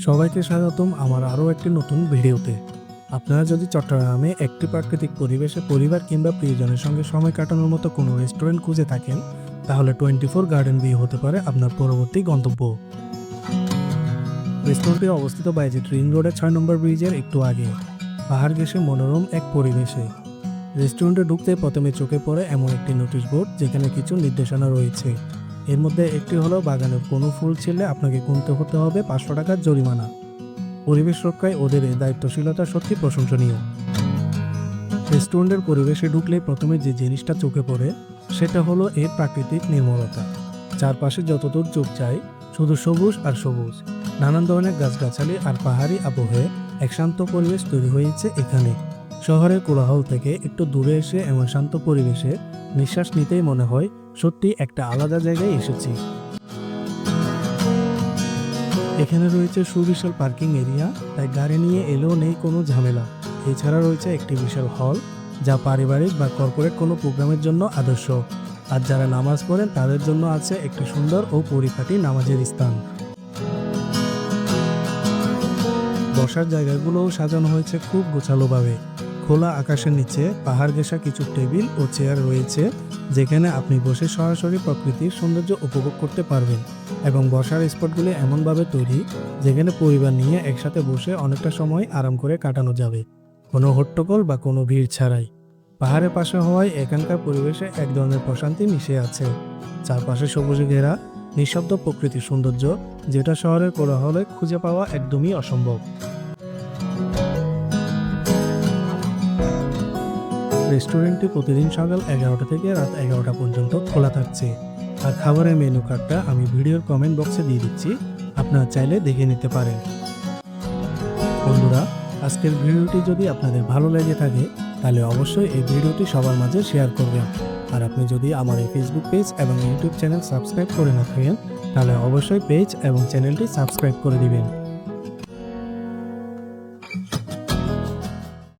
সবাইকে স্বাগতম আমার আরও একটি নতুন ভিডিওতে। আপনারা যদি চট্টগ্রামে একটি প্রাকৃতিক পরিবেশে পরিবার কিংবা প্রিয়জনের সঙ্গে সময় কাটানোর মতো কোনো রেস্টুরেন্ট খুঁজে থাকেন, তাহলে 24 গার্ডেন ভিউ হতে পারে আপনার পরবর্তী গন্তব্য। রেস্টুরেন্টটি অবস্থিত বাইজিদ রিং রোডের 6 নম্বর ব্রিজের একটু আগে, পাহাড় ঘেঁষে মনোরম এক পরিবেশে। রেস্টুরেন্টে ঢুকতে প্রথমে চোখে পড়ে এমন একটি নোটিশ বোর্ড যেখানে কিছু নির্দেশনা রয়েছে। এর মধ্যে একটি হলো বাগানের কোনো ফুল ছিলে আপনাকে গুনতে হতে হবে 500 টাকার জরিমানা। পরিবেশ রক্ষায় ওদের এই দায়িত্বশীলতা সত্যি প্রশংসনীয়। রেস্টুরেন্টের পরিবেশে ঢুকলে প্রথমে যে জিনিসটা চোখে পড়ে সেটা হলো এর প্রাকৃতিক নির্মলতা। চারপাশে যতদূর চোখ যায় শুধু সবুজ আর সবুজ, নানান ধরনের গাছগাছালি আর পাহাড়ি আবহে এক শান্ত পরিবেশ তৈরি হয়েছে এখানে। শহরের কোলাহল থেকে একটু দূরে এসে এমন শান্ত পরিবেশে নিঃশ্বাস নিতেই মনে হয় সত্যি একটা আলাদা জায়গায় এসেছি। এখানে রয়েছে সুবিশাল পার্কিং এরিয়া, তাই গাড়ি নিয়ে এলেও নেই কোনো ঝামেলা। এছাড়া রয়েছে একটি বিশাল হল, যা পারিবারিক বা কর্পোরেট কোনো প্রোগ্রামের জন্য আদর্শ। আর যারা নামাজ পড়েন তাদের জন্য আছে একটি সুন্দর ও পরিপাটি নামাজের স্থান। বসার জায়গাগুলোও সাজানো হয়েছে খুব গোছালোভাবে। খোলা আকাশের নিচে পাহাড় ঘেঁষা কিছু টেবিল ও চেয়ার রয়েছে, যেখানে আপনি বসে সরাসরি প্রকৃতির সৌন্দর্য উপভোগ করতে পারবেন। এবং বসার স্পটগুলি এমনভাবে তৈরি যেখানে পরিবার নিয়ে একসাথে বসে অনেকটা সময় আরাম করে কাটানো যাবে, কোনো হট্টগোল বা কোনো ভিড় ছাড়াই। পাহাড়ের পাশে হওয়ায় এখানকার পরিবেশে এক ধরনের প্রশান্তি মিশে আছে। চারপাশে সবুজে ঘেরা নিঃশব্দ প্রকৃতির সৌন্দর্য, যেটা শহরের কোলাহলে খুঁজে পাওয়া একদমই অসম্ভব। রেস্টুরেন্টটি প্রতিদিন সকাল 11টা থেকে রাত 11টা পর্যন্ত খোলা থাকছে। আর খাবারের মেনু কার্ডটা আমি ভিডিওর কমেন্ট বক্সে দিয়ে দিচ্ছি, আপনারা চাইলে দেখে নিতে পারেন। বন্ধুরা, আজকের ভিডিওটি যদি আপনাদের ভালো লেগে থাকে তাহলে অবশ্যই এই ভিডিওটি সবার মাঝে শেয়ার করবেন। আর আপনি যদি আমার এই ফেসবুক পেজ এবং ইউটিউব চ্যানেল সাবস্ক্রাইব করে না থাকেন তাহলে অবশ্যই পেজ এবং চ্যানেলটি সাবস্ক্রাইব করে দিবেন।